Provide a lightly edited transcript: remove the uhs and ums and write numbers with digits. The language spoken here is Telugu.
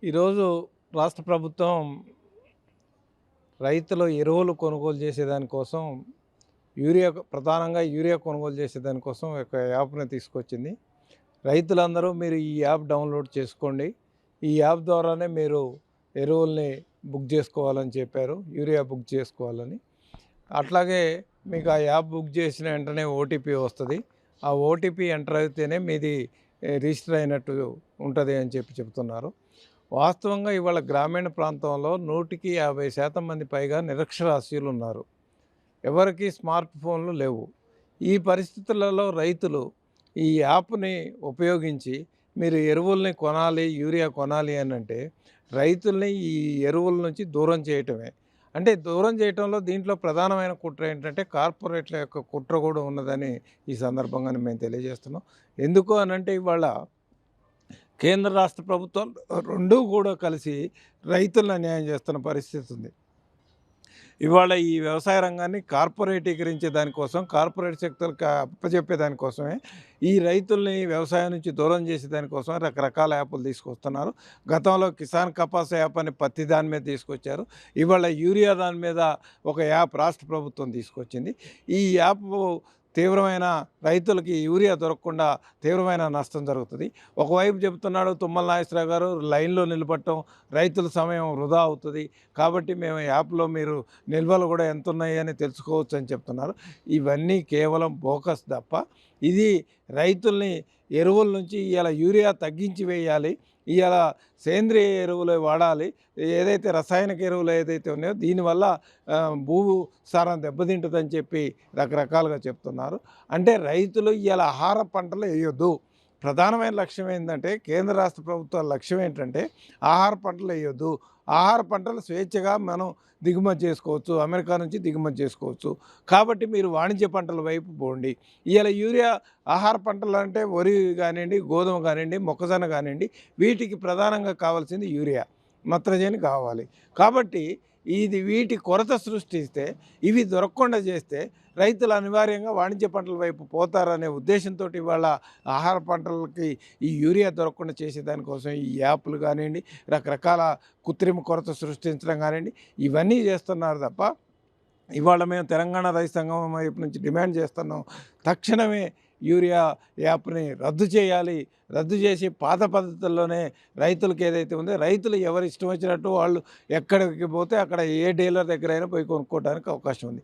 ఈరోజు రాష్ట్ర ప్రభుత్వం రైతులు ఎరువులు కొనుగోలు చేసేదానికోసం ప్రధానంగా యూరియా కొనుగోలు చేసేదానికోసం ఒక యాప్‌ని తీసుకొచ్చింది. రైతులందరూ మీరు ఈ యాప్ డౌన్‌లోడ్ చేసుకోండి. ఈ యాప్ ద్వారానే మీరు ఎరువుల్ని బుక్ చేసుకోవాలని చెప్పారు. యూరియా బుక్ చేసుకోవాలని. అట్లాగే మీకు ఆ యాప్ బుక్ చేసిన వెంటనే ఓటీపీ వస్తది. ఆ ఓటీపీ ఎంటర్ అయితేనే మీది రిజిస్టర్ అయినట్టు ఉంటది అని చెప్తున్నారు. వాస్తవంగా ఇవాళ గ్రామీణ ప్రాంతంలో 100కి 50% మంది పైగా నిరక్షరాస్యులున్నారు. ఎవరికీ స్మార్ట్ ఫోన్లు లేవు. ఈ పరిస్థితులలో రైతులు ఈ యాప్‌ని ఉపయోగించి మీరు ఎరువుల్ని కొనాలి, యూరియా కొనాలి అనంటే రైతుల్ని ఈ ఎరువుల నుంచి దూరం చేయటమే. అంటే దూరం చేయటంలో దీంట్లో ప్రధానమైన కుట్ర ఏంటంటే కార్పొరేట్‌ల యొక్క కుట్ర కూడా ఉన్నదని ఈ సందర్భంగా మేము తెలియజేస్తున్నాం. ఎందుకు అనంటే ఇవాళ కేంద్ర రాష్ట్ర ప్రభుత్వాలు 2 కూడా కలిసి రైతులను అన్యాయం చేస్తున్న పరిస్థితి ఉంది. ఇవాళ ఈ వ్యవసాయ రంగాన్ని కార్పొరేటీకరించే దానికోసం, కార్పొరేట్ శక్తులకు అప్పజెప్పే దానికోసమే ఈ రైతుల్ని వ్యవసాయం నుంచి దూరం చేసే దానికోసం రకరకాల యాప్‌లు తీసుకొస్తున్నారు. గతంలో కిసాన్ కపాస్ యాప్ అని పత్తి దాని మీద తీసుకొచ్చారు. ఇవాళ యూరియా దాని మీద ఒక యాప్ రాష్ట్ర ప్రభుత్వం తీసుకొచ్చింది. ఈ యాప్ తీవ్రమైన రైతులకి యూరియా దొరకకుండా తీవ్రమైన నష్టం జరుగుతుంది. ఒకవైపు చెబుతున్నాడు తుమ్మల నాగేశ్వరరావు గారు లైన్‌లో నిలబడటం రైతుల సమయం వృధా అవుతుంది. కాబట్టి మేము యాప్‌లో మీరు నిల్వలు కూడా ఎంతున్నాయి అని తెలుసుకోవచ్చు అని చెప్తున్నారు. ఇవన్నీ కేవలం బోకస్ తప్ప ఇది రైతుల్ని ఎరువుల నుంచి ఇవాళ యూరియా తగ్గించి వేయాలి. ఇవాళ సేంద్రియ ఎరువులు వాడాలి. ఏదైతే రసాయనిక ఎరువులు ఏదైతే ఉన్నాయో దీనివల్ల భూ సారం దెబ్బతింటుందని చెప్పి రకరకాలుగా చెప్తున్నారు. అంటే రైతులు ఇవాళ ఆహార పంటలు వేయొద్దు. ప్రధానమైన లక్ష్యం ఏంటంటే కేంద్ర రాష్ట్ర ప్రభుత్వాల లక్ష్యం ఏంటంటే ఆహార పంటలు వేయొద్దు. ఆహార పంటలు స్వేచ్ఛగా మనం దిగుమతి చేసుకోవచ్చు. అమెరికా నుంచి దిగుమతి చేసుకోవచ్చు. కాబట్టి మీరు వాణిజ్య పంటల వైపు పోండి. ఇవాళ యూరియా ఆహార పంటలు అంటే వరి కానివ్వండి, గోధుమ కానివ్వండి, మొక్కజొన్న కానివ్వండి వీటికి ప్రధానంగా కావాల్సింది యూరియా, నత్రజని కావాలి. కాబట్టి వీటి కొరత సృష్టిస్తే ఇవి దొరకకుండా చేస్తే రైతులు అనివార్యంగా వాణిజ్య పంటల వైపు పోతారనే ఉద్దేశంతో ఇవాళ ఆహార పంటలకి ఈ యూరియా దొరకకుండా చేసేదానికోసం ఈ యాప్లు కానివ్వండి, రకరకాల కృత్రిమ కొరత సృష్టించడం కానివ్వండి ఇవన్నీ చేస్తున్నారు తప్ప ఇవాళ మేము తెలంగాణ రైతు సంఘం వైపు నుంచి డిమాండ్ చేస్తున్నాం. తక్షణమే యూరియా యాప్‌ని రద్దు చేయాలి. రద్దు చేసి పాత పద్ధతుల్లోనే రైతులకు ఏదైతే ఉందో రైతులు ఎవరు ఇష్టం వచ్చినట్టు వాళ్ళు ఎక్కడికి పోతే అక్కడ ఏ డీలర్ దగ్గరైనా పోయి కొనుక్కోవడానికి అవకాశం ఉంది.